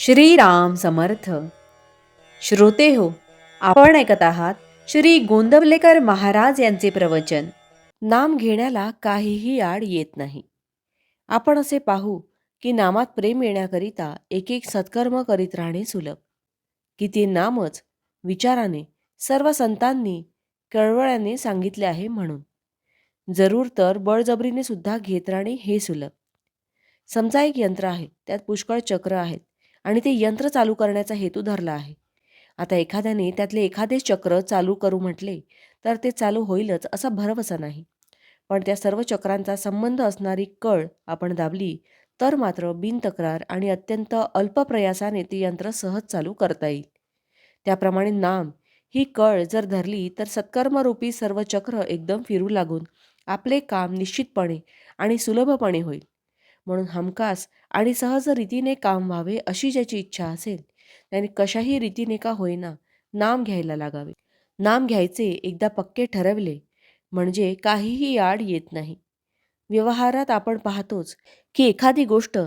श्रीराम समर्थ. श्रोते हो, आपण ऐकत आहात श्री गोंदवलेकर महाराज यांचे प्रवचन. नाम घेण्याला काहीही आड येत नाही. आपण असे पाहू की नामात प्रेम येण्याकरिता एक एक सत्कर्म करीत राहणे सुलभ, की ते नामच विचाराने सर्व संतांनी कळवळ्याने सांगितले आहे म्हणून. जरूर तर बळजबरीने सुद्धा घेत राहणे हे सुलभ. समजा एक यंत्र आहे, त्यात पुष्कळ चक्र आहेत आणि ते यंत्र चालू करण्याचा हेतू धरला आहे. आता एखाद्याने त्यातले एखादे चक्र चालू करू म्हटले तर ते चालू होईलच असा भरवसा नाही. पण त्या सर्व चक्रांचा संबंध असणारी कळ आपण दाबली तर मात्र बिनतक्रार आणि अत्यंत अल्प प्रयासाने ते यंत्र सहज चालू करता येईल. त्याप्रमाणे नाम ही कळ जर धरली तर सत्कर्मरूपी सर्व चक्र एकदम फिरू लागून आपले काम निश्चितपणे आणि सुलभपणे होईल. म्हणून हमखास आणि सहज रीतीने काम व्हावे अशी ज्याची इच्छा असेल त्याने कशाही रीतीने का होईना नाम घ्यायला लागावे. नाम घ्यायचे एकदा पक्के ठरवले म्हणजे काहीही आड येत नाही. व्यवहारात आपण पाहतोच की एखादी गोष्ट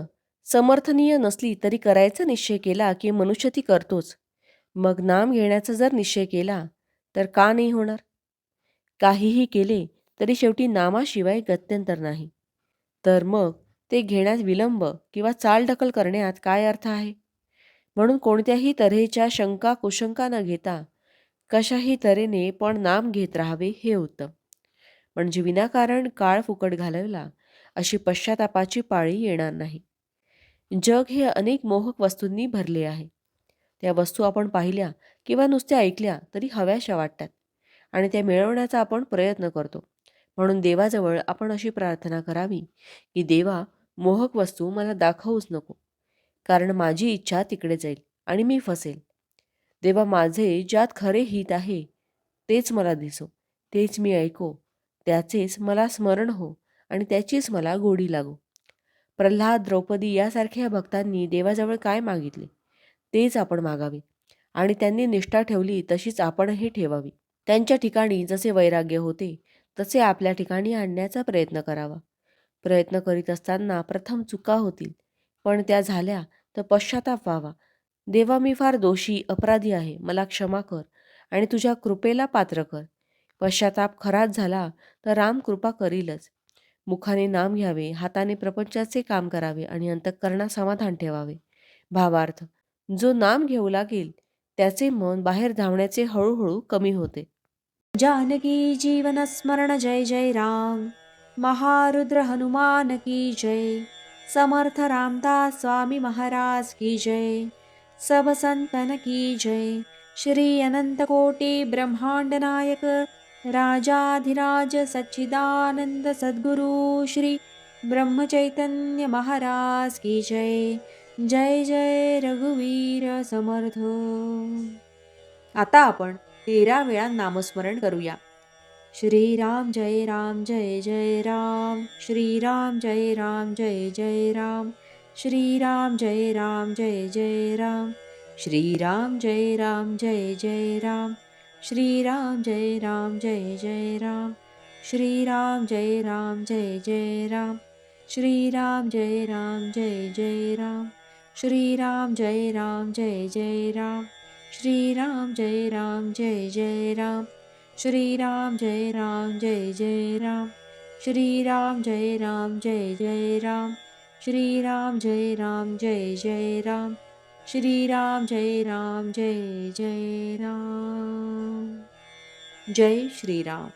समर्थनीय नसली तरी करायचा निश्चय केला की मनुष्य ती करतोच. मग नाम घेण्याचा जर निश्चय केला तर का नाही होणार? काहीही केले तरी शेवटी नामाशिवाय गत्यंतर नाही. तर मग ते घेण्यास विलंब किंवा चालढकल करण्यात काय अर्थ आहे? म्हणून कोणत्याही तऱ्हेच्या शंका कुशंका न घेता कशाही तऱ्हेने पण नाम घेत राहावे हे उत्तम. म्हणजे विनाकारण काळ फुकट घालवला अशी पश्चातापाची पाळी येणार नाही. जग हे अनेक मोहक वस्तूंनी भरले आहे. त्या वस्तू आपण पाहिल्या किंवा नुसत्या ऐकल्या तरी हव्याशा वाटतात आणि त्या मिळवण्याचा आपण प्रयत्न करतो. म्हणून देवाजवळ आपण अशी प्रार्थना करावी की देवा, मोहक वस्तू मला दाखवूच नको, कारण माझी इच्छा तिकडे जाईल आणि मी फसेल. देवा, माझे ज्यात खरे हित आहे तेच मला दिसो, तेच मी ऐको, त्याचेच मला स्मरण हो आणि त्याचीच मला गोडी लागो. प्रल्हाद, द्रौपदी यासारख्या भक्तांनी देवाजवळ काय मागितले तेच आपण मागावे आणि त्यांनी निष्ठा ठेवली तशीच आपणही ठेवावी. त्यांच्या ठिकाणी जसे वैराग्य होते तसे आपल्या ठिकाणी आणण्याचा प्रयत्न करावा. प्रयत्न करीत असताना प्रथम चुका होतील, पण त्या झाल्या तर पश्चाताप व्हावा. देवा, मी फार दोषी अपराधी आहे, मला क्षमा कर आणि तुझ्या कृपेला पात्र कर. पश्चाताप खराच झाला तर राम कृपा करीलच. मुखाने नाम घ्यावे, हाताने प्रपंचाचे काम करावे आणि अंतःकरणात समाधान ठेवावे. भावार्थ, जो नाम घेऊ लागेल त्याचे मन बाहेर धावण्याचे हळूहळू कमी होते. जानकी जीवन स्मरण जय जय राम. महारुद्र हनुमान की जय. समर्थ रामदास स्वामी महाराज की जय. सब संतन की जय. श्री अनंत कोटि ब्रह्मांड नायक राजाधिराज सच्चिदानंद सद्गुरु श्री ब्रह्म चैतन्य महाराज की जय. जय जय रघुवीर समर्थ. आता आपण 13 वेळा नामस्मरण करूया. श्रीराम जय राम जय जय राम. श्रीराम जय राम जय जय राम. श्रीराम जय राम जय जय राम. श्रीराम जय राम जय जय राम. श्रीराम जय राम जय जय राम. श्रीराम जय राम जय जय राम. श्रीराम जय राम जय जय राम. श्रीराम जय राम जय जय राम. श्रीराम जय राम जय जय राम. श्रीराम जय राम जय जय राम. श्रीराम जय राम जय जय राम. श्रीराम जय राम जय जय राम. श्रीराम जय राम जय जय राम. जय श्रीराम.